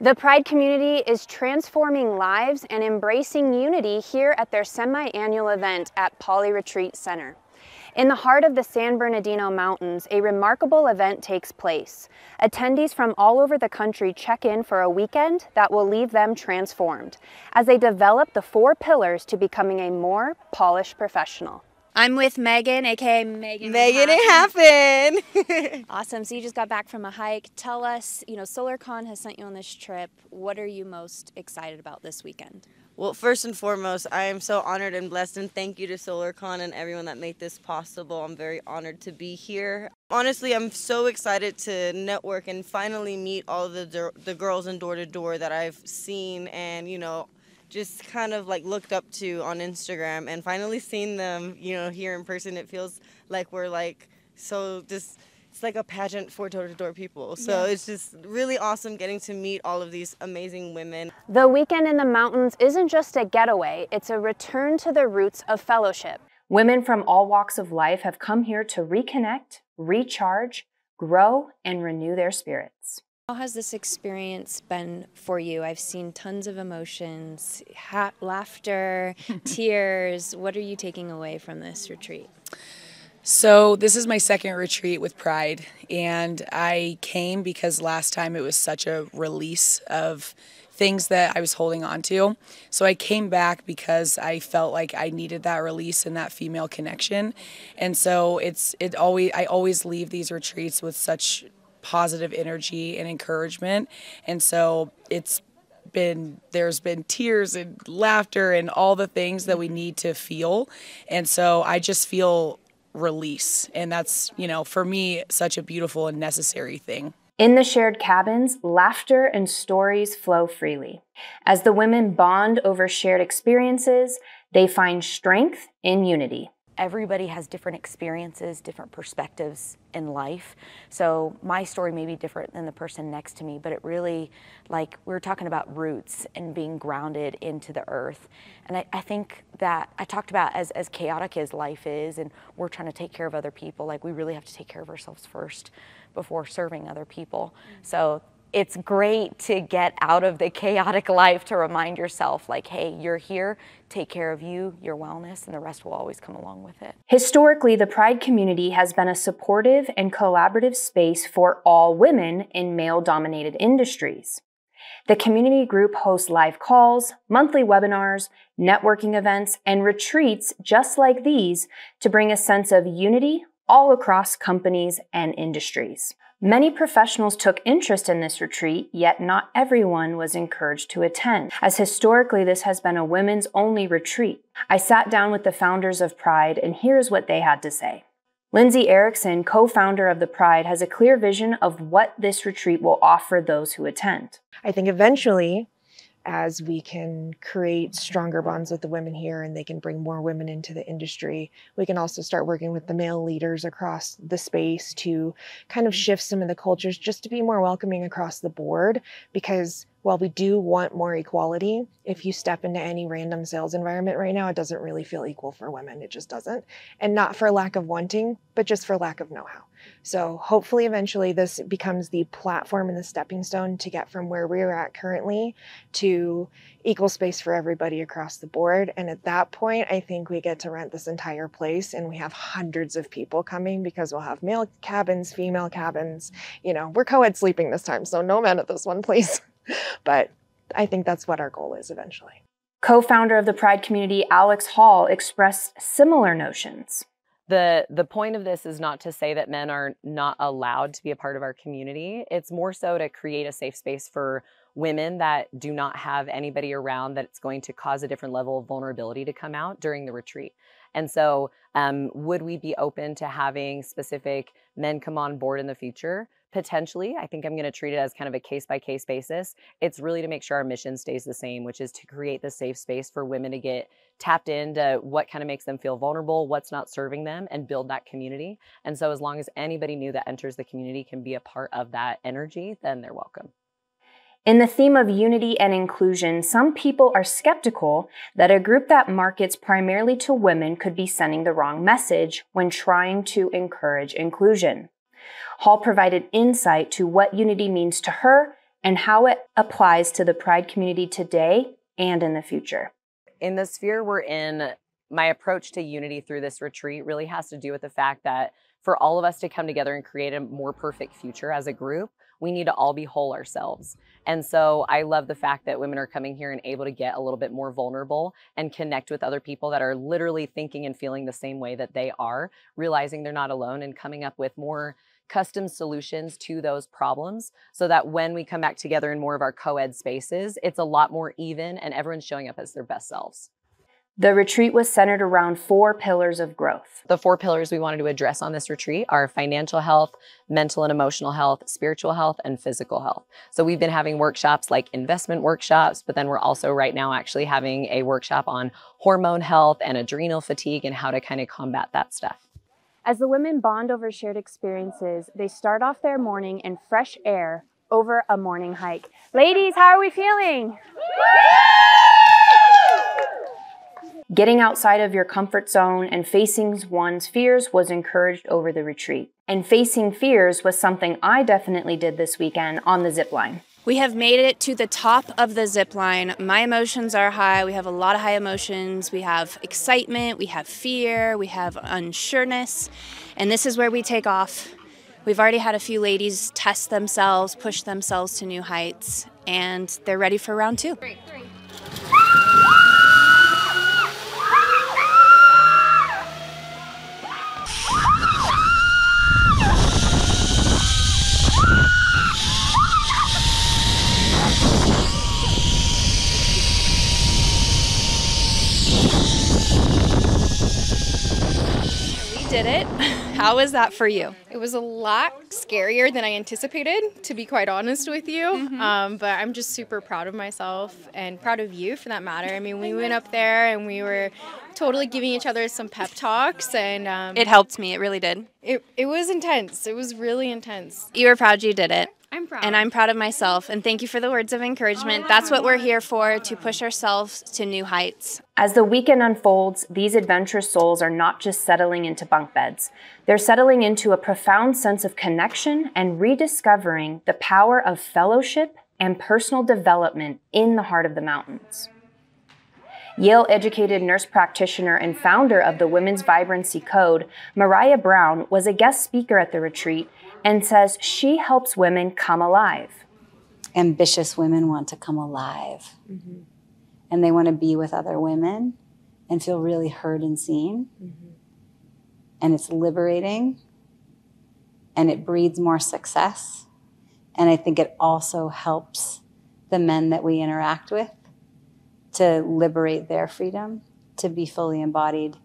The Pride community is transforming lives and embracing unity here at their semi-annual event at Poly Retreat Center. In the heart of the San Bernardino Mountains, a remarkable event takes place. Attendees from all over the country check in for a weekend that will leave them transformed as they develop the 4 pillars to becoming a more polished professional. I'm with Megan, aka Megan. Megan, it happened. Awesome. So you just got back from a hike. Tell us, SolarCon has sent you on this trip. What are you most excited about this weekend? Well, first and foremost, I am so honored and blessed, and thank you to SolarCon and everyone that made this possible. I'm very honored to be here. Honestly, I'm so excited to network and finally meet all of the girls in Door to Door that I've seen and, just kind of like looked up to on Instagram, and finally seeing them, here in person. It feels like we're like it's like a pageant for door-to-door people. So yeah. It's just really awesome getting to meet all of these amazing women. The weekend in the mountains isn't just a getaway, it's a return to the roots of fellowship. Women from all walks of life have come here to reconnect, recharge, grow, and renew their spirits. How has this experience been for you? I've seen tons of emotions, laughter, tears. What are you taking away from this retreat? So this is my second retreat with Pride, and I came because last time it was such a release of things that I was holding on to. So I came back because I felt like I needed that release and that female connection. And so I always leave these retreats with such positive energy and encouragement. And so there's been tears and laughter and all the things that we need to feel. And so I just feel release. And that's, for me, such a beautiful and necessary thing. In the shared cabins, laughter and stories flow freely. As the women bond over shared experiences, they find strength in unity. Everybody has different experiences, different perspectives in life. So my story may be different than the person next to me, but it really, like, we're talking about roots and being grounded into the earth. And I think that I talked about as chaotic as life is, and we're trying to take care of other people, like we really have to take care of ourselves first before serving other people. So it's great to get out of the chaotic life to remind yourself, like, hey, you're here, take care of you, your wellness, and the rest will always come along with it. Historically, the Pride community has been a supportive and collaborative space for all women in male-dominated industries. The community group hosts live calls, monthly webinars, networking events, and retreats just like these to bring a sense of unity all across companies and industries. Many professionals took interest in this retreat, yet not everyone was encouraged to attend, as historically this has been a women's only retreat. I sat down with the founders of Pride, and here's what they had to say. Lindsay Erikson, co-founder of the Pride, has a clear vision of what this retreat will offer those who attend. I think eventually, as we can create stronger bonds with the women here and they can bring more women into the industry, we can also start working with the male leaders across the space to kind of shift some of the cultures just to be more welcoming across the board. Because while we do want more equality, if you step into any random sales environment right now, it doesn't really feel equal for women. It just doesn't. And not for lack of wanting, but just for lack of know-how. So hopefully eventually this becomes the platform and the stepping stone to get from where we're at currently to equal space for everybody across the board. And at that point, I think we get to rent this entire place and we have hundreds of people coming because we'll have male cabins, female cabins. We're co-ed sleeping this time, so no men at this one, please. But I think that's what our goal is eventually. Co-founder of the Pride community, Alex Hall, expressed similar notions. The point of this is not to say that men are not allowed to be a part of our community. It's more so to create a safe space for women that do not have anybody around that it's going to cause a different level of vulnerability to come out during the retreat. And so would we be open to having specific men come on board in the future? Potentially. I think I'm going to treat it as kind of a case-by-case basis. It's really to make sure our mission stays the same, which is to create the safe space for women to get tapped into what kind of makes them feel vulnerable, what's not serving them, and build that community. And so as long as anybody new that enters the community can be a part of that energy, then they're welcome. In the theme of unity and inclusion, some people are skeptical that a group that markets primarily to women could be sending the wrong message when trying to encourage inclusion. Hall provided insight to what unity means to her and how it applies to the Pride community today and in the future. In the sphere we're in, my approach to unity through this retreat really has to do with the fact that for all of us to come together and create a more perfect future as a group, we need to all be whole ourselves. And so I love the fact that women are coming here and able to get a little bit more vulnerable and connect with other people that are literally thinking and feeling the same way that they are, realizing they're not alone and coming up with more custom solutions to those problems so that when we come back together in more of our co-ed spaces, it's a lot more even and everyone's showing up as their best selves. The retreat was centered around 4 pillars of growth. The 4 pillars we wanted to address on this retreat are financial health, mental and emotional health, spiritual health, and physical health. So we've been having workshops like investment workshops, but then we're also right now actually having a workshop on hormone health and adrenal fatigue and how to kind of combat that stuff. As the women bond over shared experiences, they start off their morning in fresh air over a morning hike. Ladies, how are we feeling? Getting outside of your comfort zone and facing one's fears was encouraged over the retreat. And facing fears was something I definitely did this weekend on the Zipline. We have made it to the top of the Zipline. My emotions are high. We have a lot of high emotions. We have excitement, we have fear, we have unsureness, and this is where we take off. We've already had a few ladies test themselves, push themselves to new heights, and they're ready for round 2. Did it. How was that for you? It was a lot scarier than I anticipated, to be quite honest with you. But I'm just super proud of myself and proud of you for that matter. I mean, we went up there and we were totally giving each other some pep talks, and It helped me, it really did. It was intense. It was really intense. You were proud you did it. I'm proud. And I'm proud of myself, and thank you for the words of encouragement. That's what we're here for, to push ourselves to new heights. As the weekend unfolds, these adventurous souls are not just settling into bunk beds. They're settling into a profound sense of connection and rediscovering the power of fellowship and personal development in the heart of the mountains. Yale-educated nurse practitioner and founder of the Women's Vibrancy Code, Mariah Brown, was a guest speaker at the retreat and says she helps women come alive. Ambitious women want to come alive. And they want to be with other women and feel really heard and seen. And it's liberating, and it breeds more success. And I think it also helps the men that we interact with to liberate their freedom, to be fully embodied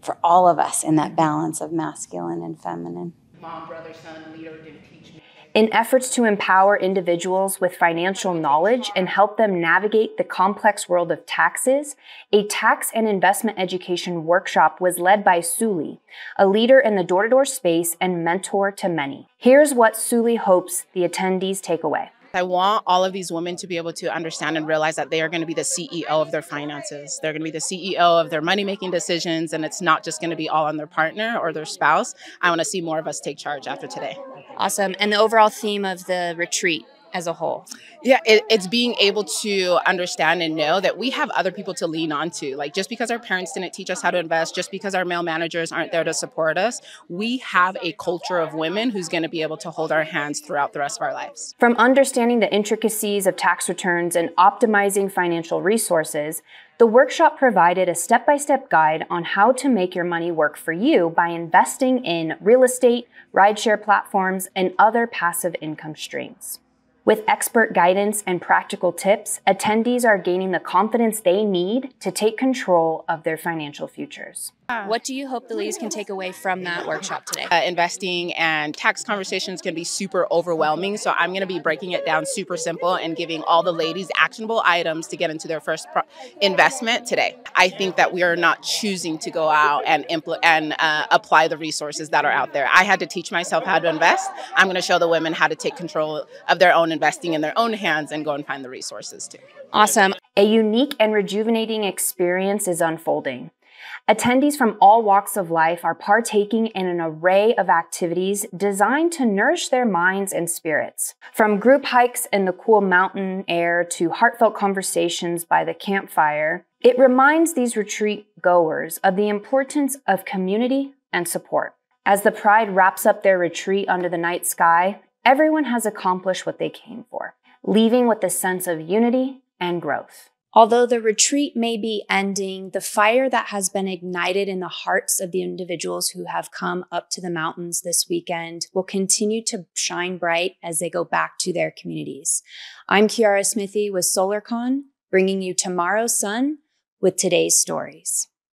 for all of us in that balance of masculine and feminine. Mom, brother, son, leader didn't teach me. In efforts to empower individuals with financial knowledge and help them navigate the complex world of taxes, a tax and investment education workshop was led by Suly, a leader in the door-to-door space and mentor to many. Here's what Suly hopes the attendees take away. I want all of these women to be able to understand and realize that they are going to be the CEO of their finances. They're going to be the CEO of their money-making decisions, and it's not just going to be all on their partner or their spouse. I want to see more of us take charge after today. Awesome. And the overall theme of the retreat as a whole? Yeah, it's being able to understand and know that we have other people to lean on to. Like, just because our parents didn't teach us how to invest, just because our male managers aren't there to support us, we have a culture of women who's going to be able to hold our hands throughout the rest of our lives. From understanding the intricacies of tax returns and optimizing financial resources, the workshop provided a step-by-step guide on how to make your money work for you by investing in real estate, rideshare platforms, and other passive income streams. With expert guidance and practical tips, attendees are gaining the confidence they need to take control of their financial futures. What do you hope the ladies can take away from that workshop today? Investing and tax conversations can be super overwhelming, so I'm going to be breaking it down super simple and giving all the ladies actionable items to get into their first investment today. I think that we are not choosing to go out and apply the resources that are out there. I had to teach myself how to invest. I'm going to show the women how to take control of their own investing in their own hands and go and find the resources too. Awesome. A unique and rejuvenating experience is unfolding. Attendees from all walks of life are partaking in an array of activities designed to nourish their minds and spirits. From group hikes in the cool mountain air to heartfelt conversations by the campfire, it reminds these retreat goers of the importance of community and support. As the Pride wraps up their retreat under the night sky, everyone has accomplished what they came for, leaving with a sense of unity and growth. Although the retreat may be ending, the fire that has been ignited in the hearts of the individuals who have come up to the mountains this weekend will continue to shine bright as they go back to their communities. I'm Kiara Smithy with SolarCon, bringing you tomorrow's sun with today's stories.